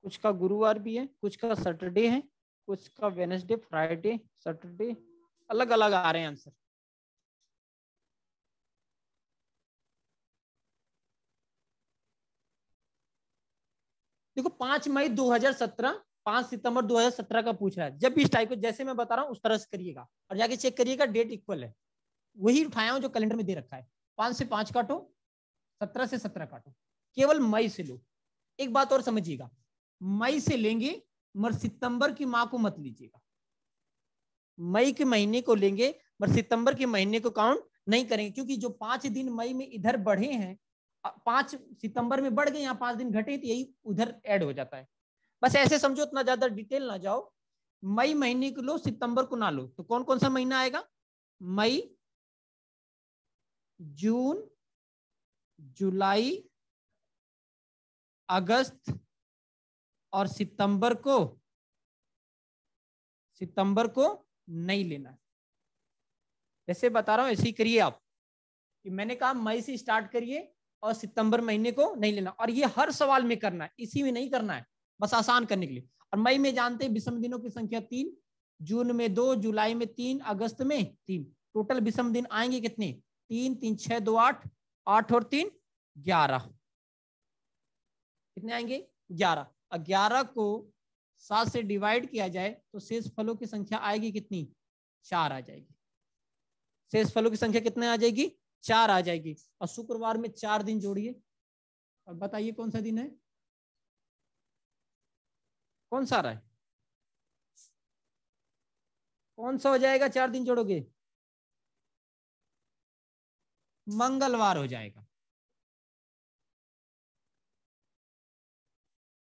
कुछ का गुरुवार भी है, कुछ का सैटरडे है, कुछ का वेडनेसडे, फ्राइडे, सैटरडे, अलग अलग आ रहे हैं आंसर। देखो 5 मई 2017, 5 सितंबर 2017 का पूछ रहा है। जब भी इस टाइप को जैसे मैं बता रहा हूँ उस तरह से करिएगा और जाके चेक करिएगा डेट इक्वल है। वही उठाया हूं जो कैलेंडर में दे रखा है। 5 से 5 काटो, 17 से 17 काटो, केवल मई से लो। एक बात और समझिएगा, मई से लेंगे मगर सितंबर की माह को मत लीजिएगा। मई के महीने को लेंगे मगर सितंबर के महीने को काउंट नहीं करेंगे, क्योंकि जो 5 दिन मई में इधर बढ़े हैं, 5 सितंबर में बढ़ गए, यहाँ 5 दिन घटे तो यही उधर ऐड हो जाता है। बस ऐसे समझो, इतना ज्यादा डिटेल ना जाओ। मई महीने को लो, सितंबर को ना लो, तो कौन कौन सा महीना आएगा? मई, जून, जुलाई, अगस्त और सितंबर को नहीं लेना। जैसे बता रहा हूं ऐसे ही करिए आप, कि मैंने कहा मई से स्टार्ट करिए और सितंबर महीने को नहीं लेना, और ये हर सवाल में करना है, इसी में नहीं करना है, बस आसान करने के लिए। और मई में जानते हैं विषम दिनों की संख्या 3, जून में 2, जुलाई में 3, अगस्त में 3। टोटल विषम दिन आएंगे कितने? 3 3 6 2 8, 8 और 3 11। कितने आएंगे? 11। 11 को 7 से डिवाइड किया जाए तो शेष फलों की संख्या आएगी कितनी? 4 आ जाएगी। शेष फलों की संख्या कितने आ जाएगी? 4 आ जाएगी। और शुक्रवार में 4 दिन जोड़िए और बताइए कौन सा दिन है, कौन सा आ रहा है, कौन सा हो जाएगा? 4 दिन जोड़ोगे, मंगलवार हो जाएगा।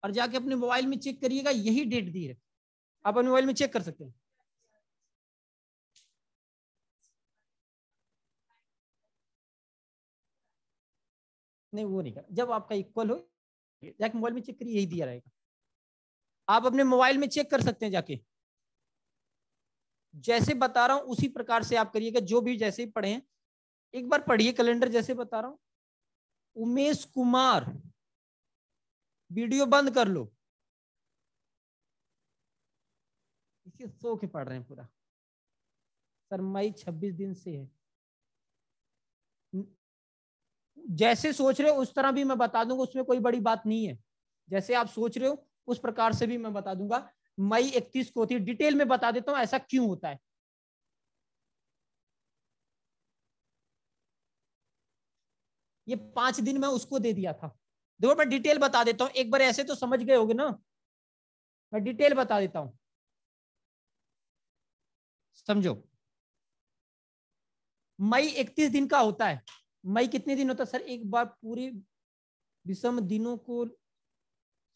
और जाके अपने मोबाइल में चेक करिएगा, यही डेट दी है, आप अपने मोबाइल में चेक कर सकते हैं। नहीं वो नहीं कर, जब आपका इक्वल हो जाके मोबाइल में चेक करिए, यही दिया रहेगा। आप अपने मोबाइल में चेक कर सकते हैं जाके, जैसे बता रहा हूं उसी प्रकार से आप करिएगा। जो भी जैसे ही पढ़े हैं एक बार पढ़िए कैलेंडर, जैसे बता रहा हूं। उमेश कुमार, वीडियो बंद कर लो, इसे सो के पढ़ रहे हैं पूरा। सर मई 26 दिन से है, जैसे सोच रहे हो उस तरह भी मैं बता दूंगा, उसमें कोई बड़ी बात नहीं है। जैसे आप सोच रहे हो उस प्रकार से भी मैं बता दूंगा। मई 31 को थी, डिटेल में बता देता हूं ऐसा क्यों होता है। ये 5 दिन मैं उसको दे दिया था। देखो मैं डिटेल बता देता हूं, एक बार ऐसे तो समझ गए होगे ना, मैं डिटेल बता देता हूं, समझो। मई 31 दिन का होता है। मई कितने दिन होता है सर? एक बार पूरे विषम दिनों को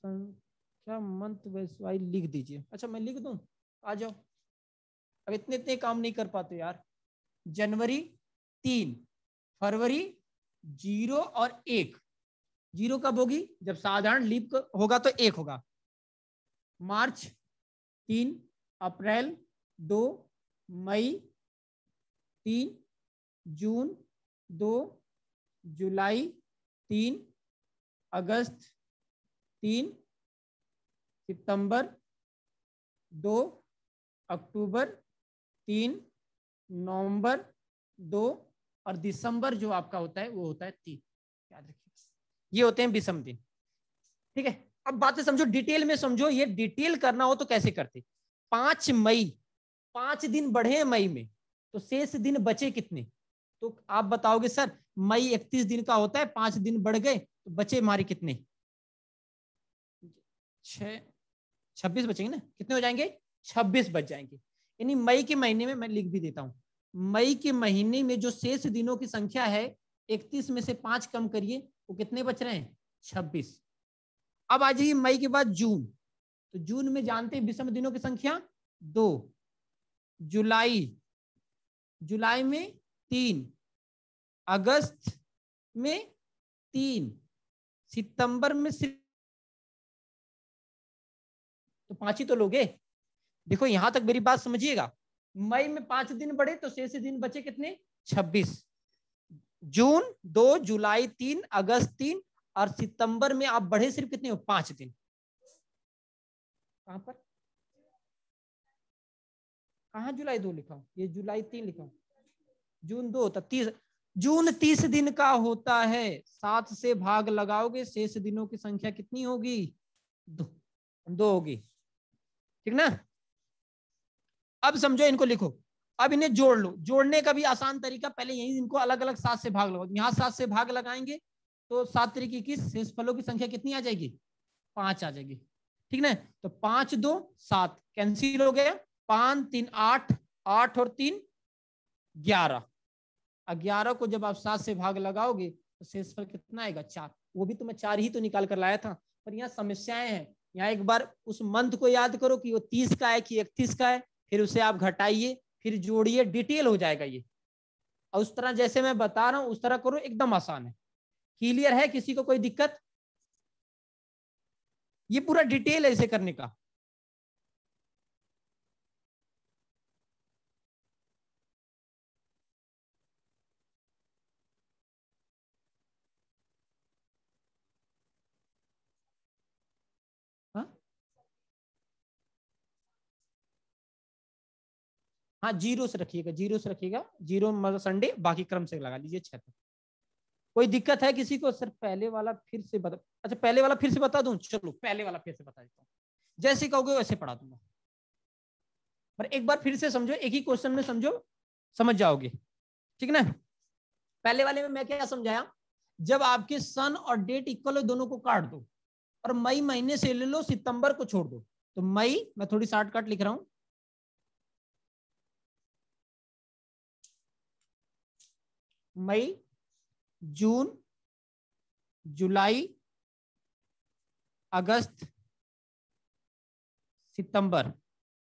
क्या मंथ वैसे लिख दीजिए। अच्छा मैं लिख दूं, आ जाओ। अब इतने इतने काम नहीं कर पाते यार। जनवरी 3, फरवरी 0 और 1। 0 कब होगी? जब साधारण लीप होगा तो 1 होगा। मार्च 3, अप्रैल 2, मई 3, जून 2, जुलाई 3, अगस्त 3, सितंबर 2, अक्टूबर 3, नवंबर 2 और दिसंबर जो आपका होता है वो होता है 3। याद रखिए, ये होते हैं विषम दिन। ठीक है, अब बातें समझो, डिटेल में समझो। ये डिटेल करना हो तो कैसे करते? 5 मई, 5 दिन बढ़े मई में, तो शेष दिन बचे कितने? तो आप बताओगे सर मई 31 दिन का होता है, 5 दिन बढ़ गए तो बचे हमारे कितने? 26 बचेंगे ना? कितने हो जाएंगे? 26 बच जाएंगे। यानी मई के महीने में, मैं लिख भी देता हूं, मई के महीने में जो शेष दिनों की संख्या है 31 में से 5 कम करिए, वो कितने बच रहे हैं? 26। अब आ जाइए मई के बाद जून, तो जून में जानते हैं विषम दिनों की संख्या 2। जुलाई, जुलाई में 3, अगस्त में 3, सितंबर में सिर्फ, तो 5 ही तो लोगे। देखो यहां तक मेरी बात समझिएगा। मई में 5 दिन बढ़े तो शेष दिन बचे कितने? 26। जून 2, जुलाई 3, अगस्त 3 और सितंबर में आप बढ़े सिर्फ कितने हो? 5 दिन। कहां पर, कहाँ जुलाई 2 लिखा हूं, ये जुलाई 3 लिखा हूं, जून 2 होता 30, जून 30 दिन का होता है, 7 से भाग लगाओगे शेष दिनों की संख्या कितनी होगी, 2 होगी, ठीक ना। अब समझो, इनको लिखो, अब इन्हें जोड़ लो, जोड़ने का भी आसान तरीका, पहले यही इनको अलग अलग 7 से भाग लगाओ, यहाँ 7 से भाग लगाएंगे तो 7 तरीके की शेष फलों की संख्या कितनी आ जाएगी, 5 आ जाएगी, ठीक ना। तो 5 2 7 कैंसिल हो गया, 5 3 8, 8 और 3 11, 11 को जब आप 7 से भाग लगाओगे तो शेषफल कितना आएगा, 4, वो भी तो मैं 4 ही तो निकाल कर लाया था, पर यहाँ समस्याएं हैं, यहाँ एक बार उस मंथ को याद करो कि वो 30 का है कि 31 का है, फिर उसे आप घटाइए, फिर जोड़िए, डिटेल हो जाएगा ये, और उस तरह जैसे मैं बता रहा हूं उस तरह करो, एकदम आसान है। क्लियर है, किसी को कोई दिक्कत, ये पूरा डिटेल है इसे करने का। हाँ हाँ, जीरो से रखिएगा, जीरो से रखिएगा, जीरो मतलब संडे, बाकी क्रम से लगा लीजिए 6 तक। कोई दिक्कत है किसी को, सर पहले वाला फिर से बता, अच्छा पहले वाला फिर से बता दूं, चलो पहले वाला फिर से बता देता हूँ, जैसे कहोगे वैसे पढ़ा दूंगा, पर एक बार फिर से समझो, एक ही क्वेश्चन में समझो, समझ जाओगे, ठीक ना। पहले वाले में मैं क्या समझाया, जब आपके सन और डेट इक्वल हो दोनों को काट दो, और मई महीने से ले लो, सितंबर को छोड़ दो, तो मई, मैं थोड़ी शॉर्टकट लिख रहा हूं, मई, जून, जुलाई, अगस्त, सितंबर,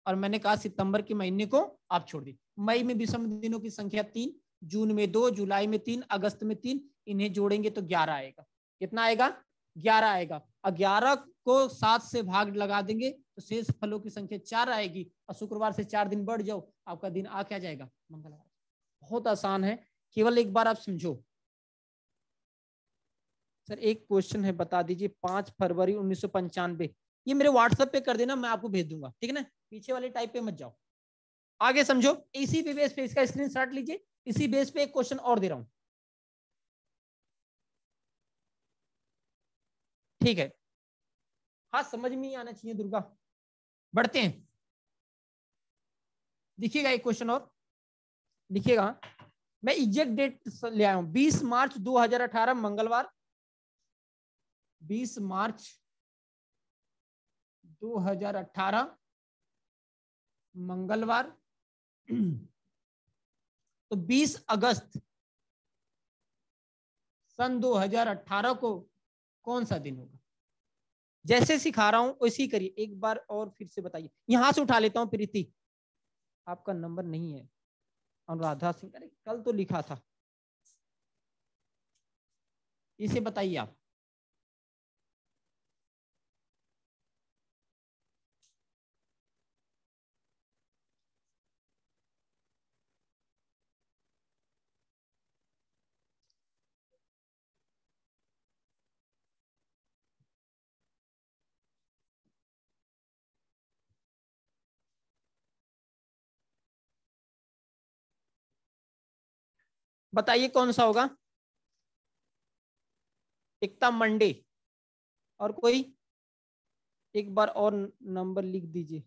और मैंने कहा सितंबर के महीने को आप छोड़ दी, मई में विषम दिनों की संख्या 3, जून में 2, जुलाई में 3, अगस्त में 3, इन्हें जोड़ेंगे तो 11 आएगा, कितना आएगा, 11 आएगा, और 11 को 7 से भाग लगा देंगे तो शेष फलों की संख्या 4 आएगी, और शुक्रवार से 4 दिन बढ़ जाओ, आपका दिन आ क्या जाएगा, मंगलवार। बहुत आसान है, केवल एक बार आप समझो। सर एक क्वेश्चन है, बता दीजिए, 5 फरवरी 1995, ये मेरे व्हाट्सएप पे कर देना, मैं आपको भेज दूंगा, ठीक है ना, पीछे वाले टाइप पे मत जाओ, आगे समझो, इसी पे बेस पे इसका स्क्रीनशॉट लीजिए, इसी बेस पे एक क्वेश्चन और दे रहा हूं, ठीक है। हाँ समझ में ही आना चाहिए दुर्गा, बढ़ते हैं, देखिएगा एक क्वेश्चन और, लिखिएगा, मैं एग्जैक्ट डेट ले आया हूं, 20 मार्च 2018 मंगलवार, 20 मार्च 2018 मंगलवार, तो 20 अगस्त सन 2018 को कौन सा दिन होगा, जैसे सिखा रहा हूं वैसे करिए, एक बार और फिर से बताइए, यहां से उठा लेता हूं, प्रीति आपका नंबर नहीं है, अनुराधा सिंह, अरे कल तो लिखा था, इसे बताइए आप, बताइए कौन सा होगा, एकता मंडे, और कोई, एक बार और नंबर लिख दीजिए,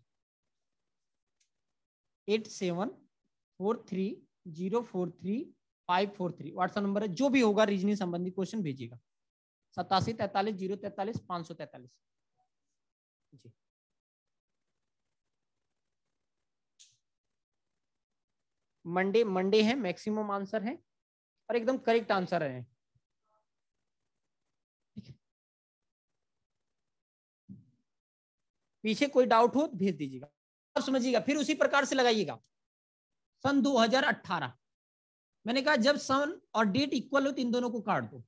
8743043543 व्हाट्सएप नंबर है, जो भी होगा रीजनिंग संबंधी क्वेश्चन भेजिएगा, 8743033543 जी। मंडे, मंडे है, मैक्सिमम आंसर है, और एकदम करेक्ट आंसर है, पीछे कोई डाउट हो तो भेज दीजिएगा, अब समझिएगा, फिर उसी प्रकार से लगाइएगा, सन 2018, मैंने कहा जब सन और डेट इक्वल हो तो इन दोनों को काट दो,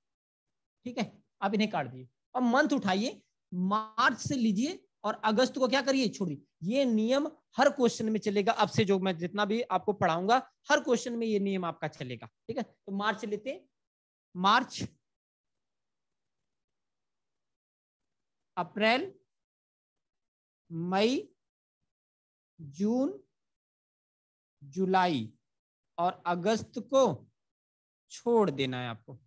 ठीक है, आप इन्हें काट दिए, अब मंथ उठाइए, मार्च से लीजिए और अगस्त को क्या करिए, छोड़िए, ये नियम हर क्वेश्चन में चलेगा, अब से जो मैं जितना भी आपको पढ़ाऊंगा हर क्वेश्चन में ये नियम आपका चलेगा, ठीक है। तो मार्च लेते, मार्च, अप्रैल, मई, जून, जुलाई और अगस्त को छोड़ देना है आपको।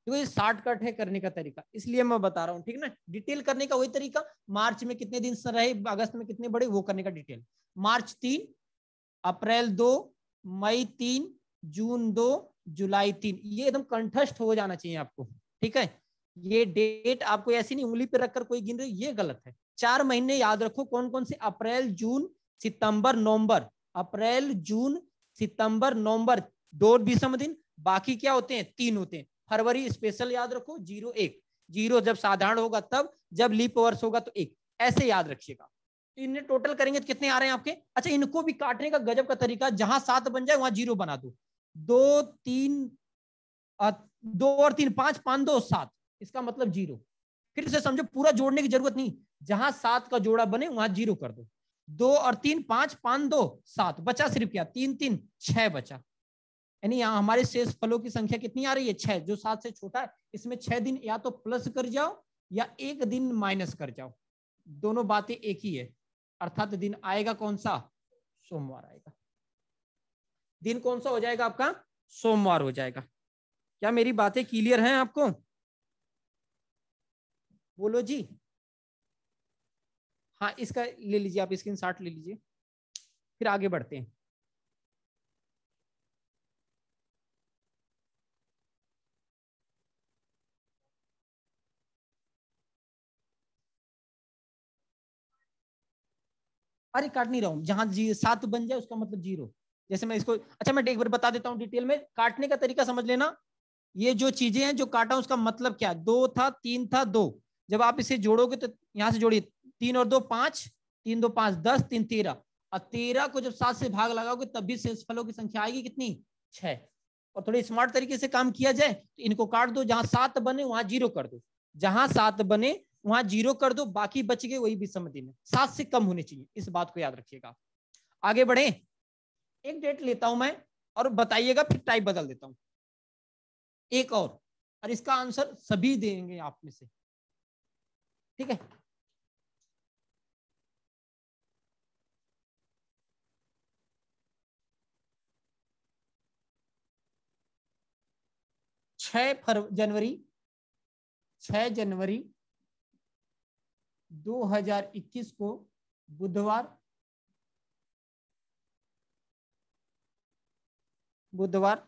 तो ये शॉर्टकट है करने का तरीका, इसलिए मैं बता रहा हूँ, ठीक ना। डिटेल करने का वही तरीका, मार्च में कितने दिन रहे, अगस्त में कितने बढ़े, वो करने का डिटेल। मार्च 3, अप्रैल 2, मई 3, जून 2, जुलाई 3, ये एकदम कंठस्थ हो जाना चाहिए आपको, ठीक है। ये डेट आपको ऐसी नहीं उंगली पे रखकर कोई गिन रही, ये गलत है। 4 महीने याद रखो कौन कौन से, अप्रैल, जून, सितंबर, नवंबर। अप्रैल, जून, सितंबर, नवंबर 2 विषम दिन, बाकी क्या होते हैं, 3 होते हैं। फरवरी स्पेशल याद रखो, 0-1, 0 जब साधारण होगा तब, जब लीप वर्ष होगा तो 1, ऐसे याद रखिएगा। तो इन्हें टोटल करेंगे तो कितने आ रहे हैं आपके। अच्छा, इनको भी काटने का गजब का तरीका, जहां 7 बन जाए वहां 0 बना दो। 2 3 2 और 3 5, 5 2 7, इसका मतलब 0। फिर से समझो, पूरा जोड़ने की जरूरत नहीं, जहां 7 का जोड़ा बने वहां 0 कर दो। 2 और 3 5, 5 2 7, बचा सिर्फ क्या, 3 3 6 बचा। यानी यहाँ हमारे शेष फलों की संख्या कितनी आ रही है, 6, जो 7 से छोटा है। इसमें 6 दिन या तो प्लस कर जाओ या 1 दिन माइनस कर जाओ, दोनों बातें एक ही है। अर्थात दिन आएगा कौन सा, सोमवार आएगा। दिन कौन सा हो जाएगा आपका, सोमवार हो जाएगा। क्या मेरी बातें क्लियर हैं आपको, बोलो जी। हाँ, इसका ले लीजिए आप, स्क्रीनशॉट ले लीजिए, फिर आगे बढ़ते हैं। अरे काट नहीं रहा हूं, जहां 7 बन जाए उसका मतलब 0। जैसे मैं इसको, अच्छा मैं एक बार बता देता हूँ डिटेल में, काटने का तरीका समझ लेना। ये जो चीजें हैं जो काटा उसका मतलब क्या है, 2 था, 3 था, 2, जब आप इसे जोड़ोगे तो यहां से जोड़िए, 3 और 2 5, 3 2 5 10, 3 13, और 13 को जब 7 से भाग लगाओगे तब भी शेष फलों की संख्या आएगी कितनी, 6। और थोड़ी स्मार्ट तरीके से काम किया जाए तो इनको काट दो, जहां 7 बने वहां 0 कर दो, जहां 7 बने वहां 0 कर दो, बाकी बच गए वही विषम दिन है, 7 से कम होने चाहिए, इस बात को याद रखिएगा। आगे बढ़े, एक डेट लेता हूं मैं और बताइएगा, फिर टाइप बदल देता हूं। एक और इसका आंसर सभी देंगे आप में से, ठीक है। 6 जनवरी, 6 जनवरी 2021 को बुधवार, बुधवार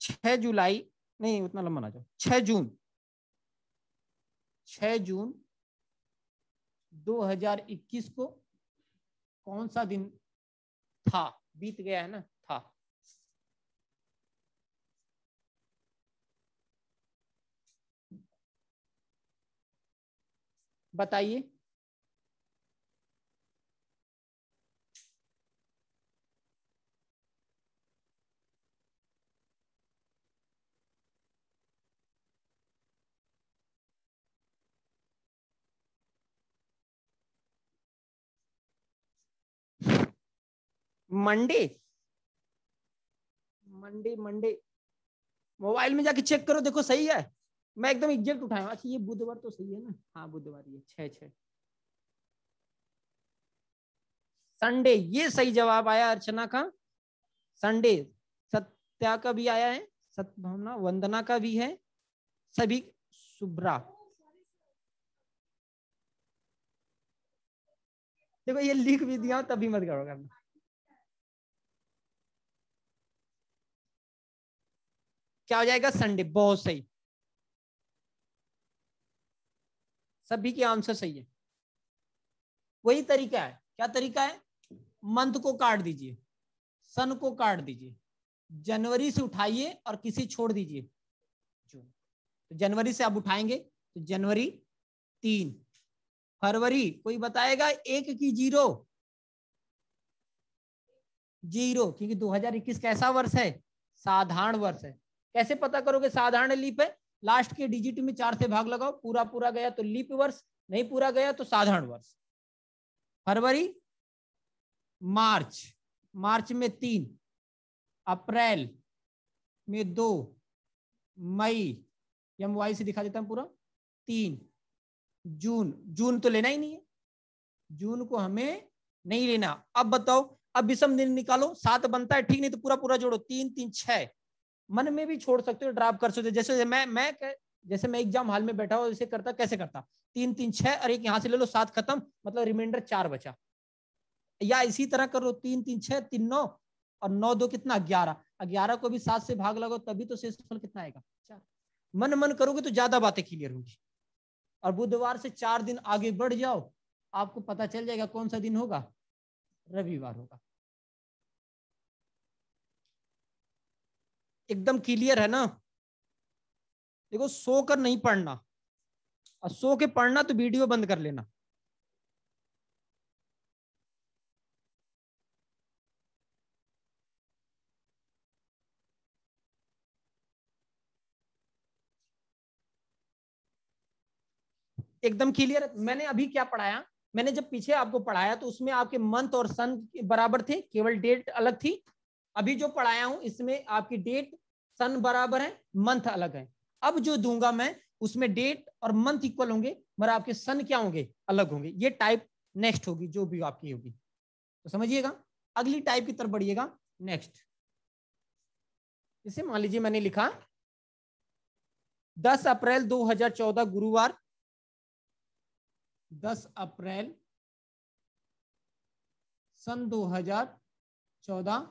6 जुलाई, नहीं उतना लंबा ना जाओ, 6 जून, 6 जून 2021 को कौन सा दिन था, बीत गया है ना, था। बताइए। मंडे, मंडे, मंडे, मोबाइल में जाके चेक करो, देखो सही है, मैं एकदम एग्जैक्ट उठाया। अच्छा ये बुधवार तो सही है ना, हाँ बुधवार, ये 6 6। संडे, ये सही जवाब आया अर्चना का, संडे। सत्या का भी आया है, सत्यभावना, वंदना का भी है, सभी, शुभ्रा। देखो ये लिख भी दिया तभी मत करो करना। क्या हो जाएगा, संडे, बहुत सही, सभी के आंसर सही है। वही तरीका है, क्या तरीका है, मंथ को काट दीजिए, सन को काट दीजिए, जनवरी से उठाइए और किसी छोड़ दीजिए, जून। तो जनवरी से आप उठाएंगे तो जनवरी 3, फरवरी कोई बताएगा 1 की 0, 0, क्योंकि 2021 कैसा वर्ष है, साधारण वर्ष है। कैसे पता करोगे साधारण लीप है, लास्ट के डिजिट में 4 से भाग लगाओ, पूरा पूरा गया तो लीप वर्ष, नहीं पूरा गया तो साधारण वर्ष। फरवरी, मार्च, मार्च में 3, अप्रैल में 2, मई, या मोबाइल से दिखा देता हूं पूरा, 3, जून, जून तो लेना ही नहीं है, जून को हमें नहीं लेना। अब बताओ, अब विषम दिन निकालो, 7 बनता है ठीक, नहीं तो पूरा पूरा जोड़ो, 3 3 6। मन में भी छोड़ सकते हो, ड्राप कर सकते हो, जैसे मैं एग्जाम हॉल में बैठा हुआ जैसे करता, कैसे करता, 3 3 6 और एक यहां से ले लो, 7 खत्म, मतलब रिमाइंडर 4 बचा। या इसी तरह करो, 3 3 6 3 9 और 9 2 कितना 11, 11 को भी 7 से भाग लगाओ तभी तो शेषफल कितना आएगा 4। मन मन करोगे तो ज्यादा बातें क्लियर होंगी। और बुधवार से 4 दिन आगे बढ़ जाओ, आपको पता चल जाएगा कौन सा दिन होगा, रविवार होगा। एकदम क्लियर है ना? देखो सो कर नहीं पढ़ना, और सो के पढ़ना तो वीडियो बंद कर लेना। एकदम क्लियर है। मैंने अभी क्या पढ़ाया, मैंने जब पीछे आपको पढ़ाया तो उसमें आपके मंथ और सन बराबर थे, केवल डेट अलग थी। अभी जो पढ़ाया हूं इसमें आपकी डेट सन बराबर है, मंथ अलग है। अब जो दूंगा मैं उसमें डेट और मंथ इक्वल होंगे, मगर आपके सन क्या होंगे, अलग होंगे। ये टाइप नेक्स्ट होगी जो भी आपकी होगी, तो समझिएगा। अगली टाइप की तरफ बढ़िएगा। नेक्स्ट, इसे मान लीजिए मैंने लिखा 10 अप्रैल 2014 गुरुवार, 10 अप्रैल सन 2014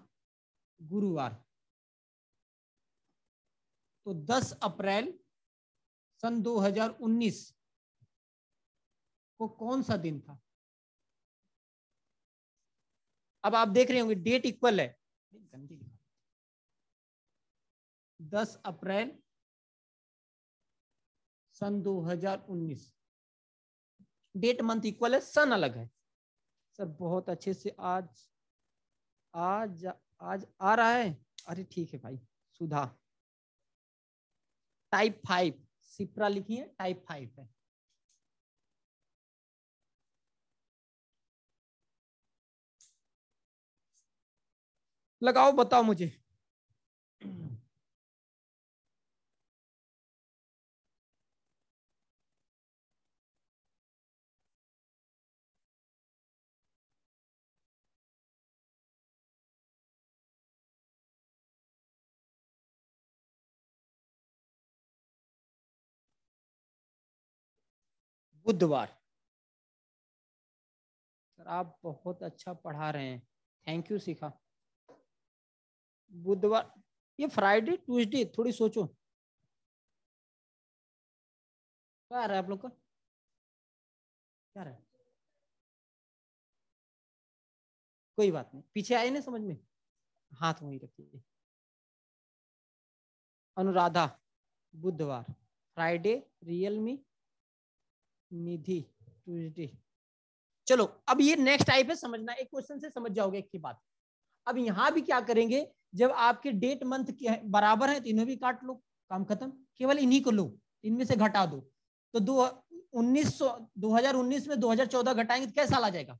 गुरुवार। तो 10 अप्रैल सन 2019 को कौन सा दिन था? अब आप देख रहे होंगे डेट इक्वल है, 10 अप्रैल सन 2019, डेट मंथ इक्वल है, सन अलग है। सर बहुत अच्छे से आज आज आज आ रहा है, अरे ठीक है भाई। सुधा टाइप 5 सिप्रा लिखी है, टाइप 5 है। लगाओ बताओ मुझे। बुधवार। सर आप बहुत अच्छा पढ़ा रहे हैं, थैंक यू शिखा। बुधवार, ये फ्राइडे ट्यूसडे, थोड़ी सोचो क्या आ रहा है आप लोग का, क्या रहा है? कोई बात नहीं, पीछे आए ना समझ में, हाथ वहीं रखिए। अनुराधा बुधवार, फ्राइडे रियलमी, निधि ट्यूसडे। चलो अब ये नेक्स्ट टाइप है, समझना, एक क्वेश्चन से समझ जाओगे एक की बात। अब यहां भी क्या करेंगे, जब आपके डेट मंथ के बराबर है तो इन्हें भी काट लो, काम खत्म, केवल इन्हीं को लो, इनमें से घटा दो। तो 2019 में 2014 घटाएंगे तो कैसा साल आ जाएगा,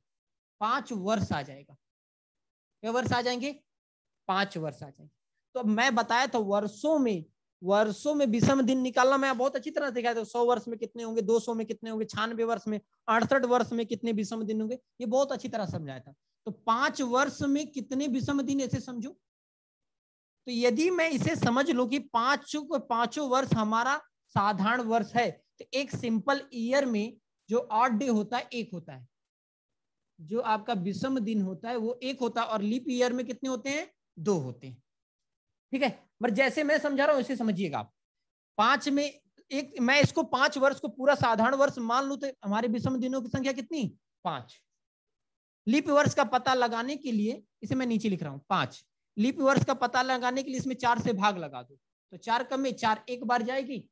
5 वर्ष आ जाएगा। क्या वर्ष आ जाएंगे, 5 वर्ष आ जाएंगे। तो अब मैं बताया था वर्षों में विषम दिन निकालना मैं बहुत अच्छी तरह दिखाया था। 100 वर्ष में कितने होंगे, 200 में कितने होंगे, 96 वर्ष में, 68 वर्ष में कितने विषम दिन होंगे, ये बहुत अच्छी तरह समझाया था। तो 5 वर्ष में कितने विषम दिन, ऐसे समझो। तो यदि मैं इसे समझ लूं कि पांचों वर्ष हमारा साधारण वर्ष है, तो एक सिंपल ईयर में जो ऑड डे होता है एक होता है, जो आपका विषम दिन होता है वो एक होता है, और लीप ईयर में कितने होते हैं, 2 होते हैं। ठीक है, पर जैसे मैं समझा रहा हूं वैसे समझिएगा आप। 5 में एक, मैं इसको 5 वर्ष को पूरा साधारण वर्ष मान लू तो हमारे विषम दिनों की संख्या कितनी, 5। लीप वर्ष का पता लगाने के लिए इसे मैं नीचे लिख रहा हूं 5, लीप वर्ष का पता लगाने के लिए इसमें 4 से भाग लगा दो, तो 4 कम में 4 एक बार जाएगी,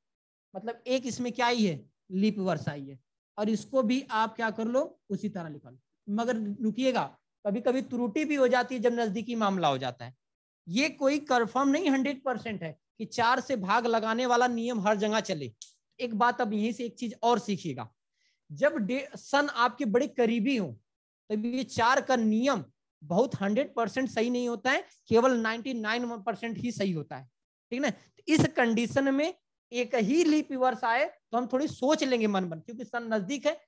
मतलब एक इसमें क्या आई है, लीप वर्ष आई है। और इसको भी आप क्या कर लो, उसी तरह लिखा लो। मगर रुकिएगा, कभी कभी त्रुटि भी हो जाती है जब नजदीकी मामला हो जाता है। ये कोई कंफर्म नहीं 100% है कि 4 से भाग लगाने वाला नियम हर जगह चले। एक बात अब यहीं से एक चीज और सीखिएगा, जब सन आपके बड़े करीबी हो तब ये 4 का नियम बहुत 100% सही नहीं होता है, केवल 99% ही सही होता है। ठीक ना, तो इस कंडीशन में एक ही लीप वर्ष आए तो हम थोड़ी सोच लेंगे मन मन, क्योंकि सन नजदीक है।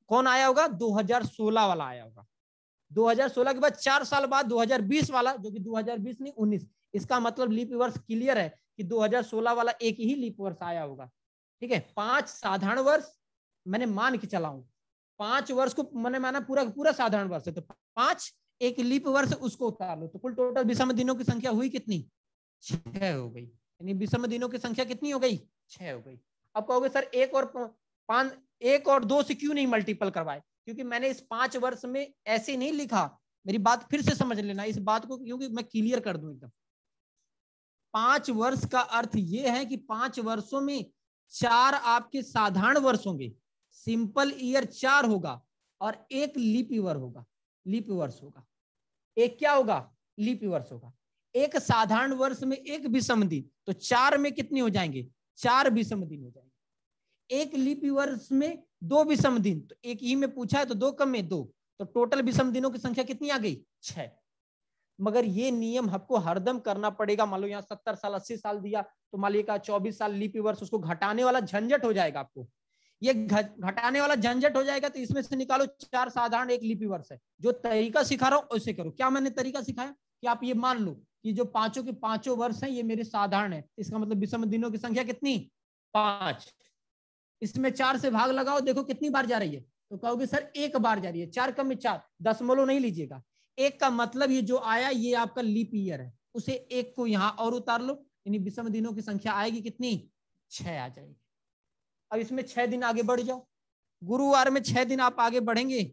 कौन आया होगा? 2016 वाला आया होगा। 2016 के बाद 4 साल बाद 2020 वाला, जो कि 2020 नहीं 19। इसका मतलब लीप वर्ष क्लियर है कि 2016 वाला एक ही लीप वर्ष आया होगा। ठीक है, 5 साधारण वर्ष मैंने मान के चला हूं, 5 वर्ष को मैंने माना पूरा पूरा साधारण वर्ष है, तो 5 एक लीप वर्ष उसको उतार लो, तो कुल टोटल विषम दिनों की संख्या हुई कितनी? 6 हो गई। यानी विषम दिनों की संख्या कितनी हो गई? 6 हो गई। अब कहोगे सर एक और 2 से क्यों नहीं मल्टीपल करवाए? क्योंकि मैंने इस 5 वर्ष में ऐसे नहीं लिखा। मेरी बात फिर से समझ लेना इस बात को, क्योंकि मैं क्लियर कर दूं एकदम। 5 वर्ष का अर्थ यह है कि 5 वर्षों में 4 आपके साधारण वर्ष होंगे, सिंपल ईयर 4 होगा, और एक लीप ईयर होगा, लीप वर्ष होगा। एक क्या होगा? लीप वर्ष होगा। एक साधारण वर्ष में एक विषम दिन, तो 4 में कितने हो जाएंगे? 4 विषम दिन हो जाएंगे। एक लीप वर्ष में 2 विषम दिन, तो एक ही में पूछा है तो 2 कम में 2, तो टोटल विषम दिनों की संख्या कितनी आ गई? 6। मगर ये नियम आपको हरदम करना पड़ेगा। मान लो यहाँ 70 साल 80 साल दिया, तो मान लीजिए 24 साल लीप वर्ष, उसको घटाने वाला झंझट हो जाएगा आपको। ये घटाने वाला झंझट हो जाएगा, तो इसमें से निकालो 4 साधारण एक लीप वर्ष है। जो तरीका सिखा रहा हूं वैसे करो। क्या मैंने तरीका सिखाया कि आप ये मान लो कि जो पांचों के पांचों वर्ष हैं ये मेरे साधारण है, इसका मतलब विषम दिनों की संख्या कितनी? 5। इसमें 4 से भाग लगाओ, देखो कितनी बार जा रही है, तो कहोगे सर 1 बार जा रही है। 4 कम में 4, दशमलव नहीं लीजिएगा। 1 का मतलब ये जो आया ये आपका लीप ईयर है, उसे 1 को यहां और उतार लो, यानी विषम दिनों की संख्या आएगी कितनी? 6 आ जाएगी। अब इसमें 6 दिन आगे बढ़ जाओ, गुरुवार में 6 दिन आप आगे बढ़ेंगे,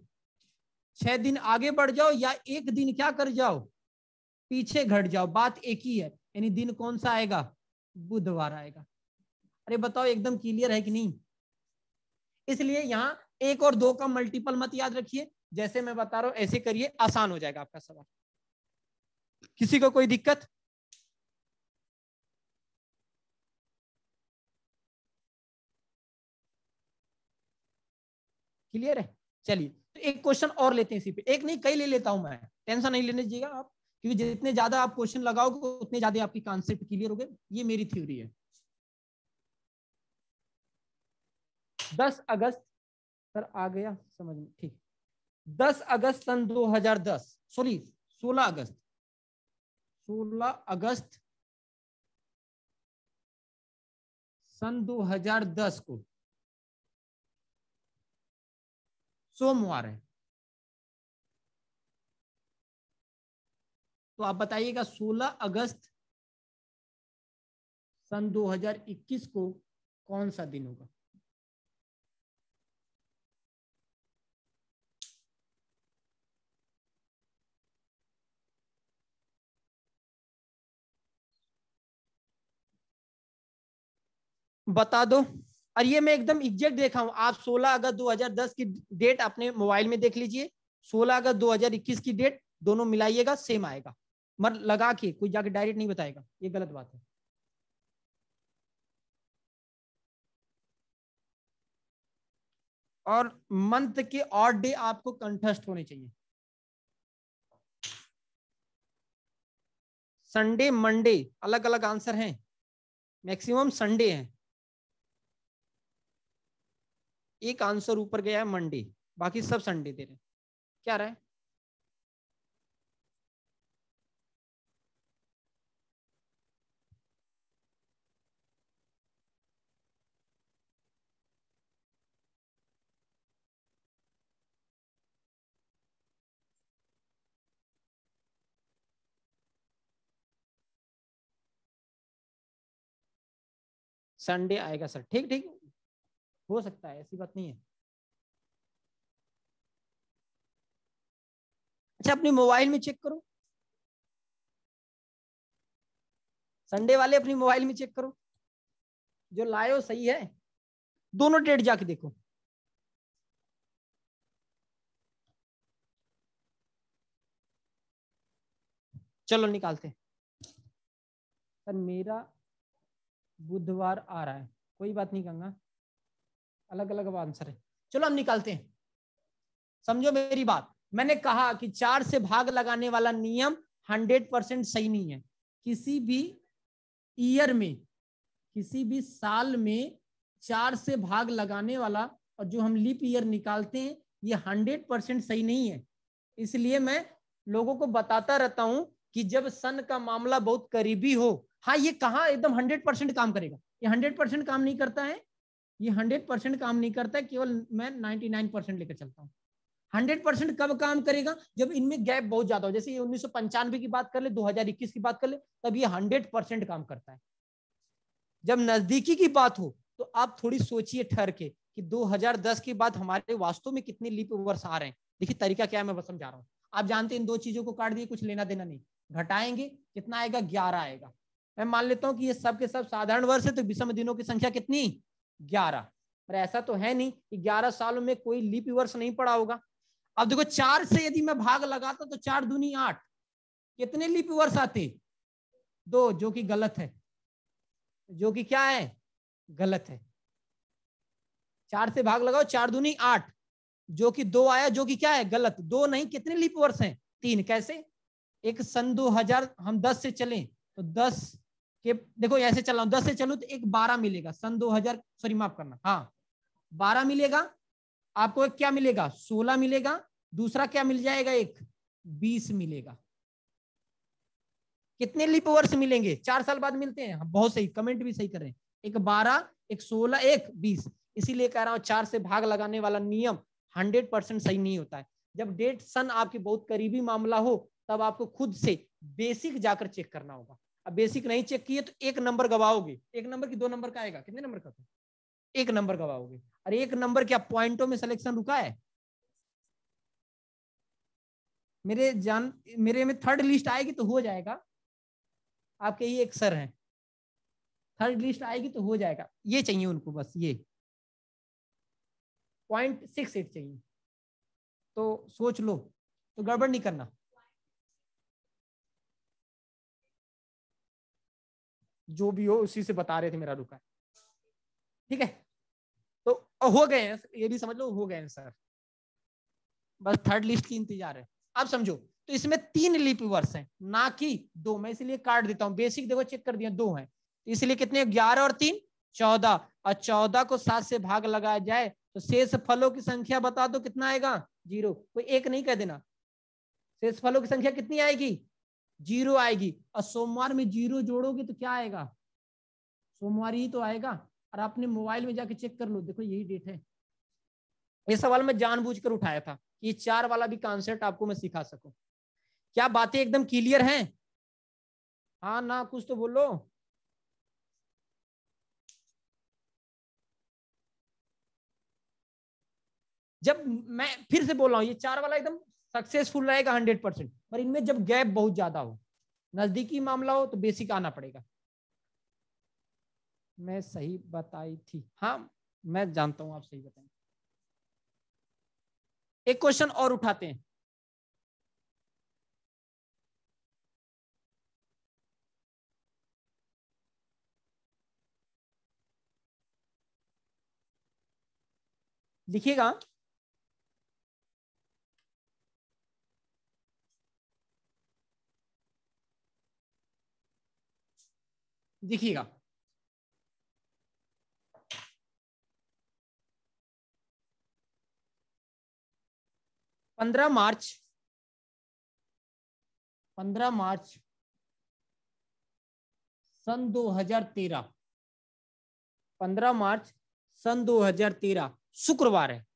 6 दिन आगे बढ़ जाओ, या 1 दिन क्या कर जाओ? पीछे घट जाओ, बात एक ही है। यानी दिन कौन सा आएगा? बुधवार आएगा। अरे बताओ एकदम क्लियर है कि नहीं? इसलिए यहां 1 और 2 का मल्टीपल मत याद रखिए, जैसे मैं बता रहा हूं ऐसे करिए, आसान हो जाएगा आपका सवाल। किसी को कोई दिक्कत? क्लियर है? चलिए तो एक क्वेश्चन और लेते हैं इसी पे। एक नहीं कई ले लेता हूं मैं, टेंशन नहीं लेने दीजिएगा आप, क्योंकि जितने ज्यादा आप क्वेश्चन लगाओगे उतने ज्यादा आपकी कॉन्सेप्ट क्लियर हो गए। ये मेरी थ्योरी है। 10 अगस्त, सर आ गया समझ में, ठीक। 10 अगस्त सन 2010, सॉरी 16 अगस्त, 16 अगस्त सन 2010 को सोमवार है। तो आप बताइएगा 16 अगस्त सन 2021 को कौन सा दिन होगा? बता दो। और ये मैं एकदम एग्जैक्ट देखा हूं, आप 16 अगस्त 2010 की डेट अपने मोबाइल में देख लीजिए, 16 अगस्त 2021 की डेट, दोनों मिलाइएगा सेम आएगा। मर लगा के कोई जाके डायरेक्ट नहीं बताएगा, ये गलत बात है। और मंथ के और डे आपको कंठस्थ होने चाहिए। संडे मंडे अलग अलग आंसर हैं, मैक्सिमम संडे है। एक आंसर ऊपर गया है मंडे, बाकी सब संडे दे रहे हैं। क्या रहा है? संडे आएगा सर, ठीक ठीक, हो सकता है, ऐसी बात नहीं है। अच्छा अपने मोबाइल में चेक करो, संडे वाले अपनी मोबाइल में चेक करो, जो लाए हो सही है, दोनों डेट जाके देखो। चलो निकालते हैं। सर मेरा बुधवार आ रहा है, कोई बात नहीं गंगा, अलग अलग आंसर है। चलो हम निकालते हैं। समझो मेरी बात, मैंने कहा कि 4 से भाग लगाने वाला नियम 100% सही नहीं है। किसी भी ईयर में किसी भी साल में 4 से भाग लगाने वाला और जो हम लीप ईयर निकालते हैं ये 100% सही नहीं है। इसलिए मैं लोगों को बताता रहता हूं कि जब सन का मामला बहुत करीबी हो, हाँ ये कहाँ एकदम 100% काम करेगा, ये 100% काम नहीं करता है, ये 100% काम नहीं करता है, केवल मैं 99% लेकर चलता हूँ। 100% कब काम करेगा, जब इनमें गैप बहुत ज्यादा हो, जैसे ये 1995 की बात कर ले, 2021 की बात कर ले, तब ये 100% काम करता है। जब नजदीकी की बात हो तो आप थोड़ी सोचिए ठहर के कि 2010 के बाद हमारे वास्तव में कितने लीप वर्ष आ रहे हैं। देखिए तरीका क्या है, मैं बस समझा रहा हूँ। आप जानते हैं इन दो चीजों को काट दिए, कुछ लेना देना नहीं, घटाएंगे कितना आएगा, 11 आएगा। मैं मान लेता हूं कि ये सब के सब साधारण वर्ष है, तो विषम दिनों की संख्या कितनी, 11। पर ऐसा तो है नहीं कि 11 सालों में कोई लीप वर्ष नहीं पड़ा होगा। अब देखो 4 से यदि मैं भाग लगाता तो 4 दूनी 8, कितने लीप वर्ष आते, 2, जो कि गलत है, जो कि क्या है, गलत है। 4 से भाग लगाओ, 4 दूनी 8, जो कि 2 आया, जो कि क्या है, गलत। 2 नहीं, कितने लीप वर्ष हैं, 3। कैसे, एक सन 2000, हम 10 से चलें तो 10 के, देखो ऐसे चल रहा हूं, 10 से चलूं तो एक 12 मिलेगा, सन 2000, सॉरी माफ करना, हाँ 12 मिलेगा आपको। एक क्या मिलेगा, 16 मिलेगा, दूसरा क्या मिल जाएगा, एक 20 मिलेगा। कितने लीप वर्ष मिलेंगे, 4 साल बाद मिलते हैं, बहुत सही, कमेंट भी सही कर रहे हैं। एक 12, एक 16, एक 20। इसीलिए कह रहा हूं 4 से भाग लगाने वाला नियम 100% सही नहीं होता है। जब डेट सन आपकी बहुत करीबी मामला हो तब आपको खुद से बेसिक जाकर चेक करना होगा। अब बेसिक नहीं चेक किए तो 1 नंबर गवाओगे, 1 नंबर की 2 नंबर का आएगा, कितने नंबर का, 1 नंबर गवाओगे। और 1 नंबर क्या पॉइंटों में सिलेक्शन रुका है, मेरे में थर्ड लिस्ट आएगी तो हो जाएगा, आपके ये एक सर हैं, थर्ड लिस्ट आएगी तो हो जाएगा। ये चाहिए उनको, बस ये 0.68 चाहिए, तो सोच लो, तो गड़बड़ नहीं करना। जो भी हो उसी से बता रहे थे, मेरा रुका है, ठीक है। तो हो गए हैं, ये भी समझ लो हो गए हैं सर, बस थर्ड लिस्ट की इंतजार है। अब समझो, तो इसमें 3 लीप वर्ष हैं ना कि 2, मैं इसलिए काट देता हूं। बेसिक देखो चेक कर दिया, 2 है, इसलिए कितने, 11 और 3 14, और 14 को 7 से भाग लगाया जाए तो शेष फलों की संख्या बता दो, कितना आएगा, 0। कोई एक नहीं कह देना, शेष फलों की संख्या कितनी आएगी, 0 आएगी। और सोमवार में 0 जोड़ोगे तो क्या आएगा, सोमवार ही तो आएगा। और आपने मोबाइल में जाके चेक कर लो, देखो यही डेट है। ये सवाल मैं जानबूझकर उठाया था कि 4 वाला भी कॉन्सेप्ट आपको मैं सिखा सकूं। क्या बातें एकदम क्लियर हैं, हाँ ना, कुछ तो बोलो। जब मैं फिर से बोल रहा हूं, ये 4 वाला एकदम सक्सेसफुल रहेगा 100%, पर इनमें जब गैप बहुत ज्यादा हो, नजदीकी मामला हो, तो बेसिक आना पड़ेगा। मैं सही बताई थी, हाँ मैं जानता हूं आप सही बताएंगे। एक क्वेश्चन और उठाते हैं, लिखिएगा। देखिएगा, 15 मार्च 15 मार्च सन 2013, 15 मार्च सन 2013 शुक्रवार है।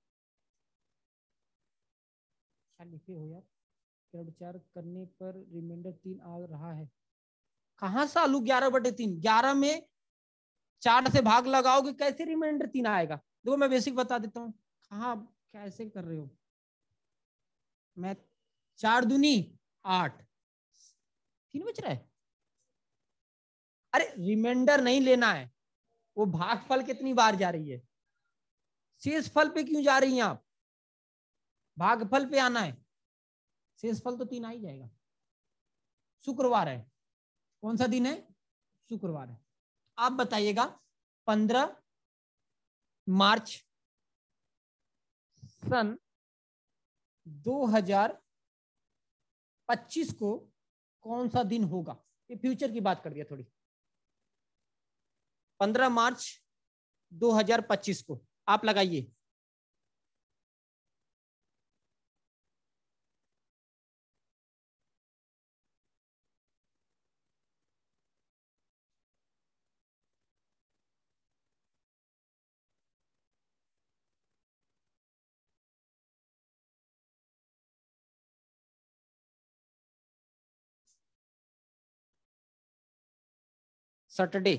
क्या लिखे हो यार, क्या विचार करने पर रिमाइंडर 3 आ रहा है, कहां से आलू 11/3, 11 में 4 से भाग लगाओगे कैसे रिमाइंडर 3 आएगा। देखो मैं बेसिक बता देता हूँ, कहाँ कैसे कर रहे हो, मैं 4 दूनी 8, 3 बच रहा है। अरे रिमाइंडर नहीं लेना है, वो भागफल कितनी बार जा रही है, शेष फल पे क्यों जा रही हैं आप, भागफल पे आना है। शेष फल तो 3 आ ही जाएगा। शुक्रवार है, कौन सा दिन है, शुक्रवार है। आप बताइएगा 15 मार्च सन 2025 को कौन सा दिन होगा, ये फ्यूचर की बात कर दिया थोड़ी। 15 मार्च 2025 को। आप लगाइए। सैटरडे।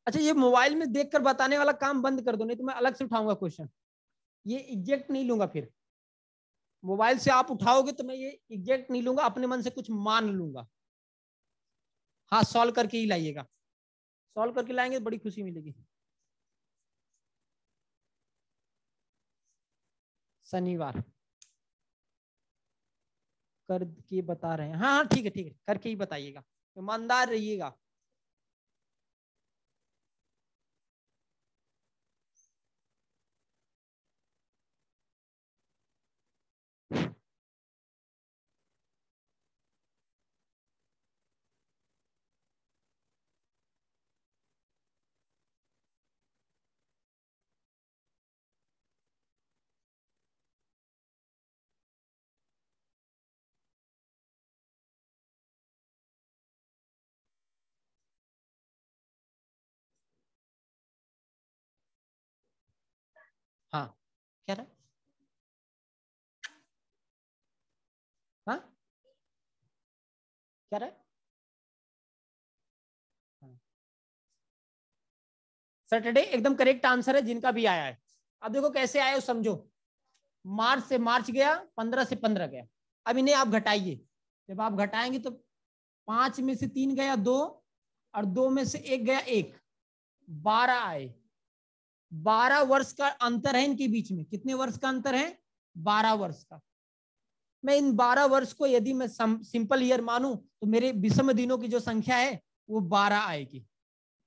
अच्छा, ये मोबाइल में देखकर बताने वाला काम बंद कर दो, नहीं तो मैं अलग से उठाऊंगा क्वेश्चन। ये एग्जैक्ट नहीं लूंगा, फिर मोबाइल से आप उठाओगे तो मैं ये एग्जैक्ट नहीं लूंगा, अपने मन से कुछ मान लूंगा। हाँ, सॉल्व करके ही लाइएगा, सॉल्व करके लाएंगे तो बड़ी खुशी मिलेगी। शनिवार करके बता रहे हैं। हाँ हाँ, ठीक है ठीक है, करके ही बताइएगा, ईमानदार रहिएगा। हाँ, क्या रहा? हाँ, क्या रहा? हाँ। सैटरडे एकदम करेक्ट आंसर है, जिनका भी आया है। अब देखो कैसे आया, समझो। मार्च से मार्च गया, 15 से 15 गया। अब इन्हें आप घटाइए। जब आप घटाएंगे तो 5 में से 3 गया 2, और 2 में से 1 गया 1, 12 आए। 12 वर्ष का अंतर है इनके बीच में। कितने वर्ष का अंतर है? 12 वर्ष का। मैं इन 12 वर्ष को यदि मैं सिंपल ईयर मानूं तो मेरे विषम दिनों की जो संख्या है वो 12 आएगी।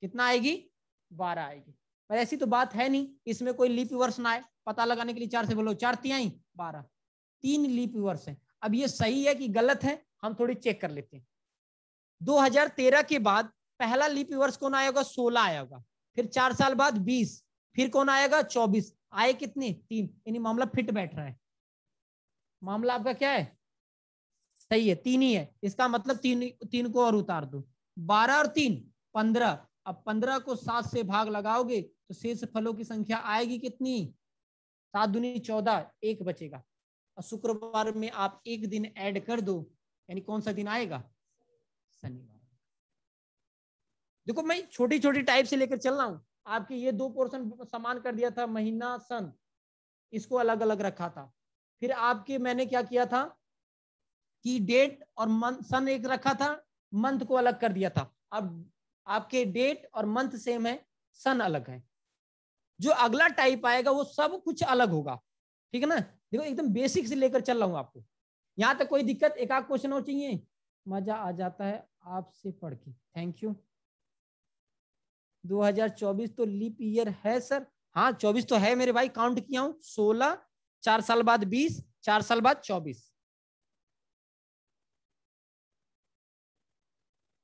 कितना आएगी? 12 आएगी। पर ऐसी तो बात है नहीं, इसमें कोई लीप वर्ष ना आए। पता लगाने के लिए 4 से बोलो, 4 तिहाई 12, 3 लीप वर्ष है। अब ये सही है कि गलत है, हम थोड़ी चेक कर लेते हैं। 2013 के बाद पहला लीप वर्ष कौन आया होगा? 16 आया होगा। फिर 4 साल बाद 20, फिर कौन आएगा? 24। आए कितने? 3। यानी मामला फिट बैठ रहा है। मामला आपका क्या है? सही है, 3 ही है। इसका मतलब 3 3 को और उतार दो। 12 और 3 15। अब 15 को 7 से भाग लगाओगे तो शेष फलों की संख्या आएगी कितनी? 7 दूनी 14, 1 बचेगा। और शुक्रवार में आप एक दिन ऐड कर दो, यानी कौन सा दिन आएगा? शनिवार। देखो मैं छोटी छोटी टाइप से लेकर चल रहा हूं। आपके ये 2 पोर्शन समान कर दिया था, महीना सन, इसको अलग अलग रखा था। फिर आपके मैंने क्या किया था कि डेट और मंथ, सन एक रखा था, मंथ को अलग कर दिया था। अब आपके डेट और मंथ सेम है, सन अलग है। जो अगला टाइप आएगा वो सब कुछ अलग होगा। ठीक है ना? देखो एकदम बेसिक से लेकर चल रहा हूं आपको। यहां तक कोई दिक्कत? एक आध क्वेश्चन और चाहिए? मजा आ जाता है आपसे पढ़ के। Thank you. 2024 तो लीप ईयर है सर। हाँ 24 तो है मेरे भाई, काउंट किया हूं। 16, 4 साल बाद 20, 4 साल बाद 24।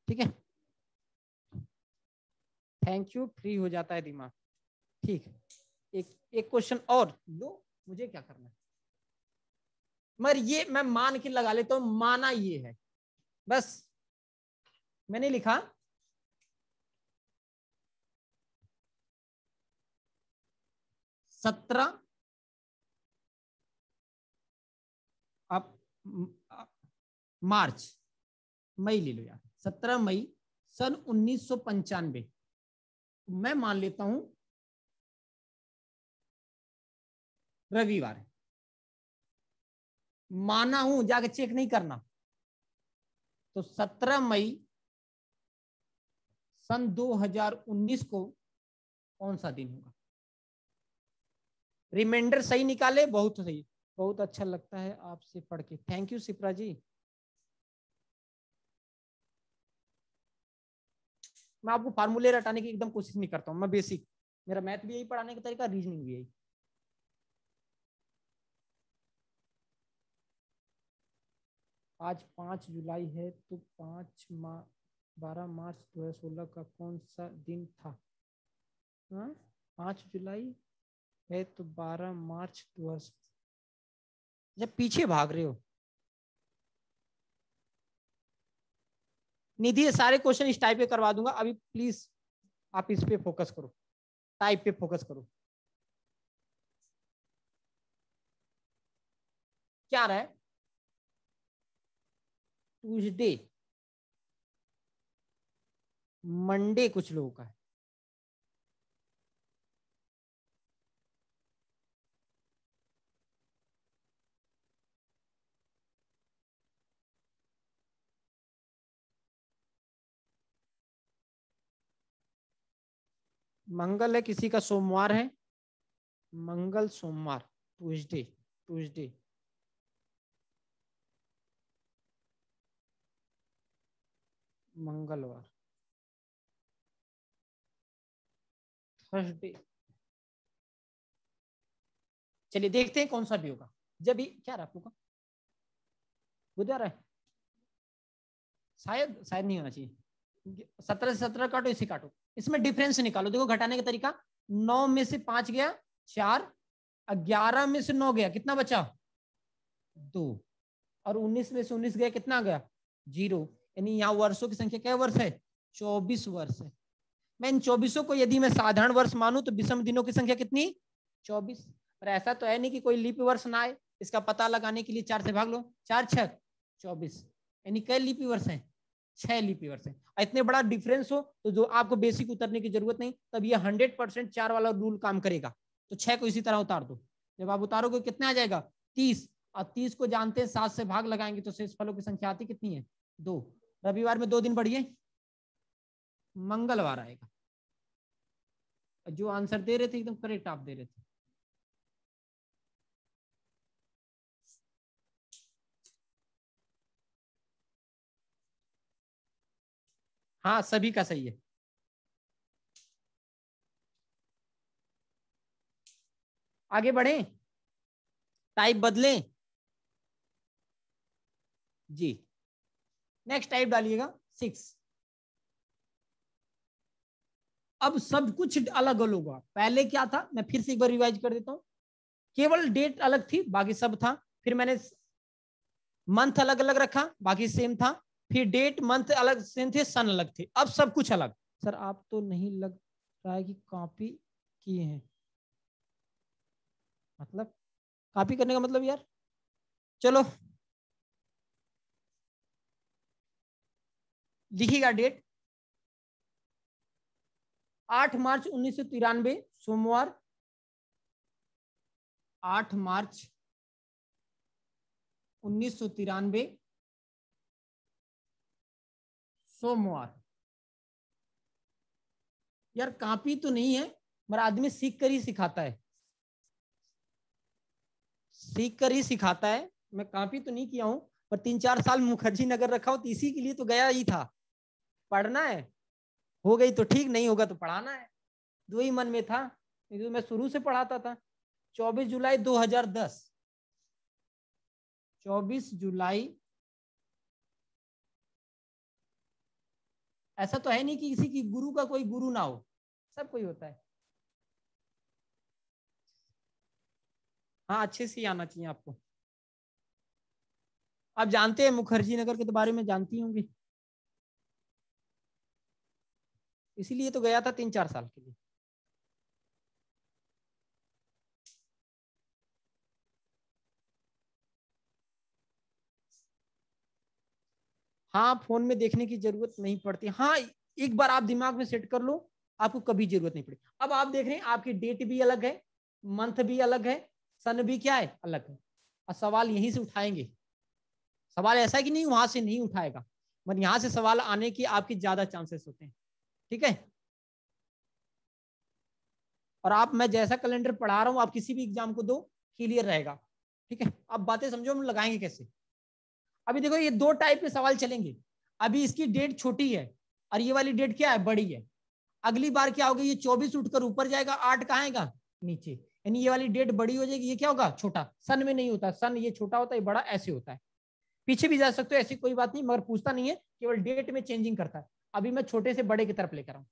ठीक है, थैंक यू। फ्री हो जाता है दिमाग। ठीक है, एक एक क्वेश्चन और लो, मुझे क्या करना है। मगर ये मैं मान के लगा लेता हूं, माना ये है बस। मैंने लिखा 17, आप मार्च, मई ले लो यार, 17 मई सन 1995। मैं मान लेता हूं रविवार है। माना हूं, जाके चेक नहीं करना। तो 17 मई सन 2019 को कौन सा दिन होगा? रिमाइंडर सही निकाले, बहुत सही। बहुत अच्छा लगता है आपसे पढ़ के। थैंक यू सिप्रा जी। मैं आपको फार्मूले रटाने की एकदम कोशिश नहीं करता हूँ, मैं बेसिक, मेरा मैथ भी यही पढ़ाने का तरीका, रीजनिंग भी यही। आज 5 जुलाई है तो 12 मार्च 2016 का कौन सा दिन था? हाँ 5 जुलाई है तो 12 मार्च 2000। जब पीछे भाग रहे हो निधि, ये सारे क्वेश्चन इस टाइप पे करवा दूंगा, अभी प्लीज आप इस पे फोकस करो, टाइप पे फोकस करो। क्या रहा है? ट्यूसडे, मंडे कुछ लोगों का है, मंगल है किसी का, सोमवार है, मंगल सोमवार, ट्यूसडे ट्यूसडे, मंगलवार, थर्सडे। चलिए देखते हैं कौन सा भी होगा। जब क्या रहा आपको, बुधवार है, शायद शायद नहीं होना चाहिए। 17 से 17 काटो, इसे काटो, इसमें डिफरेंस निकालो। देखो घटाने का तरीका, 9 में से 5 गया 4, 11 में से 9 गया, कितना बचा 2, और 19 में से 19 गया, कितना गया 0। यानी यहाँ वर्षों की संख्या क्या वर्ष है, 24 वर्ष है। मैं इन 24 को यदि मैं साधारण वर्ष मानूं तो विषम दिनों की संख्या कितनी, 24। पर ऐसा तो है नहीं कि कोई लीप वर्ष ना आए, इसका पता लगाने के लिए 4 से भाग लो, 4 6 24, यानी कई लीपी वर्ष हैं, 6 लीपी वर्ष हैं। इतने बड़ा डिफरेंस हो तो जो आपको बेसिक उतरने की जरूरत नहीं, तब ये 100% 4 वाला रूल काम करेगा। तो 6 को इसी तरह उतार दो, जब आप उतारोगे कितना आ जाएगा 30, और 30 को जानते हैं 7 से भाग लगाएंगे तो शेष फलों की संख्या आती कितनी है 2। रविवार में 2 दिन बढ़िए, मंगलवार आएगा। जो आंसर दे रहे थे एकदम करेक्ट आप दे रहे थे। हाँ सभी का सही है। आगे बढ़े, टाइप बदलें जी। नेक्स्ट टाइप डालिएगा 6। अब सब कुछ अलग अलग होगा। पहले क्या था, मैं फिर से एक बार रिवाइज कर देता हूं। केवल डेट अलग थी, बाकी सब था। फिर मैंने मंथ अलग अलग रखा, बाकी सेम था। फिर डेट मंथ अलग सेम थे, सन अलग थे, अब सब कुछ अलग। सर आप तो नहीं लग रहा है कि कॉपी किए हैं, मतलब कॉपी करने का मतलब यार, चलो लिखिएगा डेट 8 मार्च 1993 सोमवार, 8 मार्च 1993 सोमवार। यार कॉपी तो नहीं है, मगर आदमी सीख कर ही सिखाता है, सीख कर ही सिखाता है। मैं कॉपी तो नहीं किया हूं, पर 3 4 साल मुखर्जी नगर रखा हो तो इसी के लिए तो गया ही था। पढ़ना है, हो गई तो ठीक, नहीं होगा तो पढ़ाना है, दो ही मन में था। तो मैं शुरू से पढ़ाता था। 24 जुलाई 2010, 24 जुलाई। ऐसा तो है नहीं कि किसी की गुरु का कोई गुरु ना हो, सब कोई होता है। हाँ अच्छे से ही आना चाहिए आपको। आप जानते हैं मुखर्जी नगर के तो बारे में जानती होंगी, इसीलिए तो गया था 3 4 साल के लिए। हाँ फोन में देखने की जरूरत नहीं पड़ती। हाँ एक बार आप दिमाग में सेट कर लो, आपको कभी जरूरत नहीं पड़ी। अब आप देख रहे हैं आपकी डेट भी अलग है, मंथ भी अलग है, सन भी क्या है अलग है, और सवाल यहीं से उठाएंगे। सवाल ऐसा है कि नहीं वहां से नहीं उठाएगा, मगर यहाँ से सवाल आने की आपकी ज्यादा चांसेस होते हैं। ठीक है, और आप, मैं जैसा कैलेंडर पढ़ा रहा हूँ आप किसी भी एग्जाम को दो, क्लियर रहेगा। ठीक है, अब बातें समझो हम लगाएंगे कैसे। अभी देखो ये 2 टाइप के सवाल चलेंगे। अभी इसकी डेट छोटी है और ये वाली डेट क्या है बड़ी है। अगली बार क्या होगा, ये 24 उठकर ऊपर जाएगा, 8 कहाँ आएगा नीचे, यानी ये वाली डेट बड़ी हो जाएगी, ये क्या होगा छोटा। सन में नहीं होता, सन ये छोटा होता है, बड़ा ऐसे होता है। पीछे भी जा सकते हो, ऐसी कोई बात नहीं, मगर पूछता नहीं है, केवल डेट में चेंजिंग करता है। अभी मैं छोटे से बड़े की तरफ लेकर आऊं।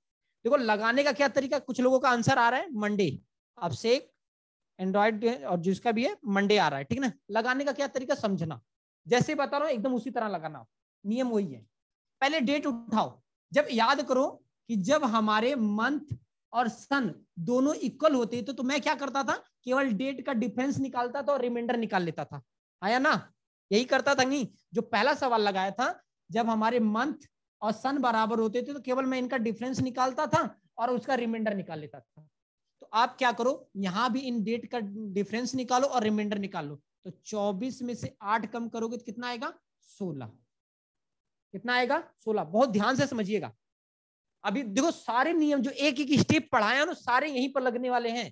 देखो लगाने का क्या तरीका, कुछ लोगों का आंसर आ रहा है मंडे, अब से एंड्रॉइड और जिसका भी है मंडे आ रहा है, ठीक ना। लगाने का क्या तरीका समझना, जैसे बता रहा हूं एकदम उसी तरह लगाना, नियम वही है। पहले डेट उठाओ, जब याद करो कि जब हमारे मंथ और सन दोनों इक्वल होते तो मैं क्या करता था, केवल डेट का डिफरेंस निकालता था और रिमाइंडर निकाल लेता था, आया ना, यही करता था। नहीं, जो पहला सवाल लगाया था, जब हमारे मंथ और सन बराबर होते थे तो केवल मैं इनका डिफरेंस निकालता था और उसका रिमाइंडर निकाल लेता था। तो आप क्या करो, यहां भी इन डेट का डिफरेंस निकालो और रिमाइंडर निकालो। तो 24 में से 8 कम करोगे तो कितना आएगा, 16। कितना आएगा, 16। बहुत ध्यान से समझिएगा, अभी देखो सारे नियम जो एक एक स्टेप पढ़ाया ना, सारे यहीं पर लगने वाले हैं।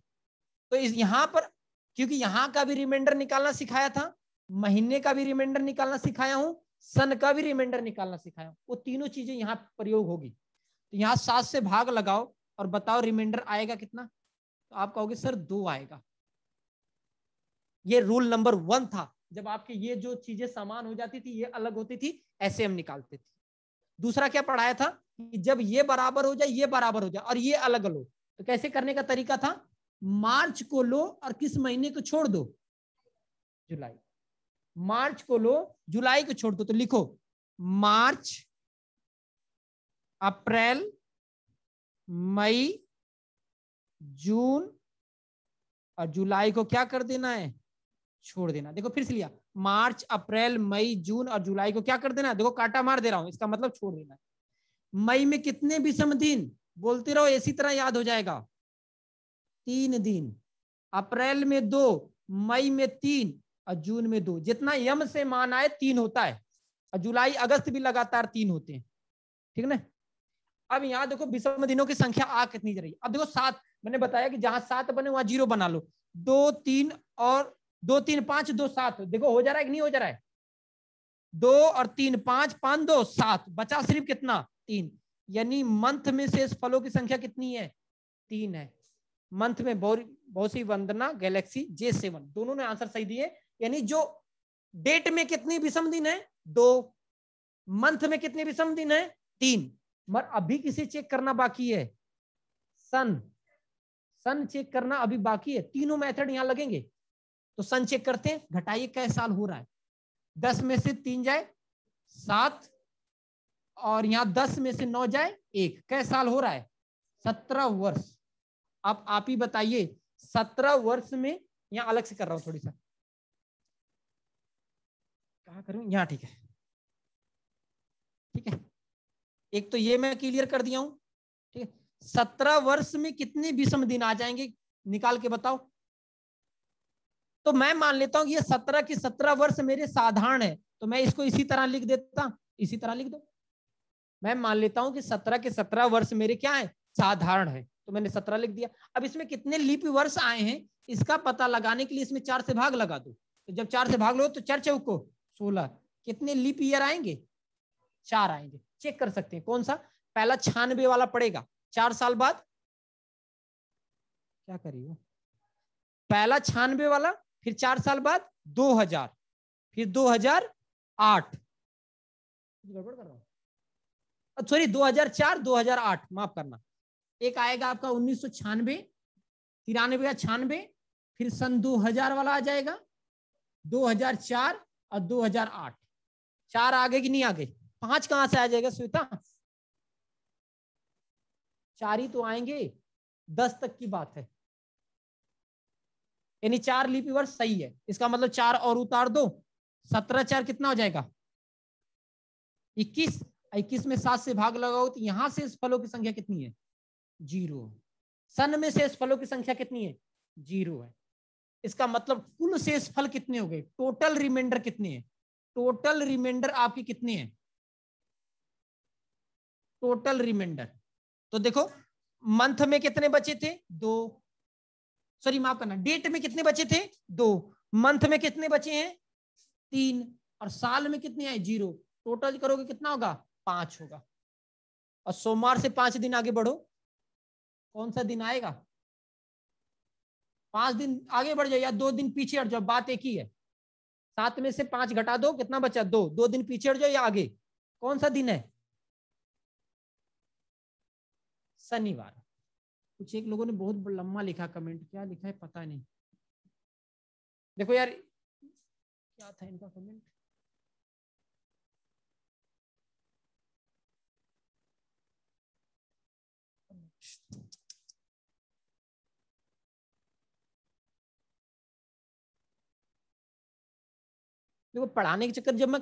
तो इस यहां पर, क्योंकि यहां का भी रिमाइंडर निकालना सिखाया था, महीने का भी रिमाइंडर निकालना सिखाया हूं, सन का भी रिमाइंडर निकालना सिखाया हूं, वो तीनों चीजें यहां प्रयोग होगी। तो यहां 7 से भाग लगाओ और बताओ रिमाइंडर आएगा कितना, तो आप कहोगे सर 2 आएगा। ये रूल नंबर 1 था, जब आपके ये जो चीजें समान हो जाती थी, ये अलग होती थी, ऐसे हम निकालते थे। दूसरा क्या पढ़ाया था कि जब ये बराबर हो जाए, ये बराबर हो जाए और ये अलग लो, तो कैसे करने का तरीका था, मार्च को लो और किस महीने को छोड़ दो, जुलाई। मार्च को लो, जुलाई को छोड़ दो, तो लिखो मार्च, अप्रैल, मई, जून और जुलाई को क्या कर देना है, छोड़ देना। देखो फिर से लिया, मार्च, अप्रैल, मई, जून और जुलाई को क्या कर देना, देखो काटा मार दे रहा हूं, इसका मतलब छोड़ देना है। मई में कितने विषम दिन, बोलते रहो इसी तरह याद हो जाएगा, 3 दिन। अप्रैल में 2, मई में 3 और जून में 2। जितना यम से मान आए 3 होता है, और जुलाई अगस्त भी लगातार 3 होते हैं, ठीक ना। अब यहाँ देखो विषम दिनों की संख्या आ कितनी जा रही है। अब देखो 7, मैंने बताया कि जहां 7 बने वहां 0 बना लो। 2 3 और 2 3 5 2 7, देखो हो जा रहा है कि नहीं हो जा रहा है, 2 और 3 5 5 2 7, बचा सिर्फ कितना, 3। यानी मंथ में शेष फलों की संख्या कितनी है, 3 है। मंथ में बहुत सी वंदना गैलेक्सी J7 दोनों ने आंसर सही दिए। यानी जो डेट में कितनी विषम दिन है, 2, मंथ में कितने विषम दिन है, 3। मगर अभी किसे चेक करना बाकी है, सन। सन चेक करना अभी बाकी है, तीनों मेथड यहां लगेंगे। तो सन चेक करते हैं, घटाइए कै साल हो रहा है, 10 में से 3 जाए 7, और यहां 10 में से 9 जाए 1, कै साल हो रहा है, 17 वर्ष। अब आप ही बताइए 17 वर्ष में, यहां अलग से कर रहा हूं थोड़ी सा, कहा करूं, यहां ठीक है, ठीक है। एक तो ये मैं क्लियर कर दिया हूं, ठीक है। 17 वर्ष में कितने विषम दिन आ जाएंगे, निकाल के बताओ। तो मैं मान लेता हूं कि ये 17 की 17 वर्ष मेरे साधारण है, तो मैं इसको इसी तरह लिख देता, इसी तरह लिख दो। मैं मान लेता हूं कि 17 के 17 वर्ष मेरे क्या है, साधारण है, तो मैंने 17 लिख दिया। अब इसमें कितने लीप वर्ष आए हैं, इसका पता लगाने के लिए इसमें 4 से भाग लगा दो। तो जब 4 से भाग लो तो 4 चौको 16, कितने लीप ईयर आएंगे, 4 आएंगे। चेक कर सकते हैं कौन सा, पहला 96 वाला पड़ेगा 4 साल बाद, क्या करिए, पहला 96 वाला, फिर 4 साल बाद 2000, फिर 2008, गड़बड़ कर रहा हूं, सॉरी 2004 2008, माफ करना। एक आएगा आपका 1996, 93 या 96, फिर सन 2000 वाला आ जाएगा, 2004 और 2008। 4 आगे कि नहीं आगे, 5 कहां से आ जाएगा श्वेता, 4 ही तो आएंगे, 10 तक की बात है। यानी 4 लीप वर्ष सही है, इसका मतलब 4 और उतार दो, 17 4 कितना हो जाएगा, 21। 21 में 7 से भाग लगाओ तो यहां से इस फलों की संख्या कितनी है, 0। सन में शेष फलों की संख्या कितनी है, 0 है। इसका मतलब कुल शेष फल कितने हो गए, टोटल रिमाइंडर कितने हैं, टोटल रिमाइंडर आपके कितने हैं, टोटल रिमाइंडर। तो देखो मंथ में कितने बचे थे, 2, सॉरी माफ करना, डेट में कितने बचे थे, 2, मंथ में कितने बचे हैं, 3, और साल में कितने आए, 0। टोटल करोगे कितना होगा, 5 होगा। और सोमवार से 5 दिन आगे बढ़ो, कौन सा दिन आएगा, 5 दिन आगे बढ़ जाओ या 2 दिन पीछे हट जाओ, बात एक ही है। 7 में से 5 घटा दो, कितना बचा, 2, 2 दिन पीछे हट जाओ या आगे, कौन सा दिन है, शनिवार। कुछ एक लोगों ने बहुत लंबा लिखा कमेंट, क्या लिखा है पता नहीं। देखो यार क्या था इनका कमेंट, देखो पढ़ाने के चक्कर जब मैं,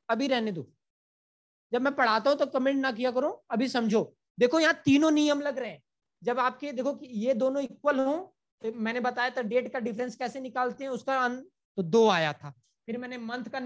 अभी रहने दो, जब मैं पढ़ाता हूं तो कमेंट ना किया करो। अभी समझो, देखो यहाँ तीनों नियम लग रहे हैं। जब आपके देखो कि ये दोनों इक्वल हो, तो मैंने बताया था डेट का डिफरेंस कैसे निकालते हैं, उसका तो 2 आया था। फिर मैंने मंथ का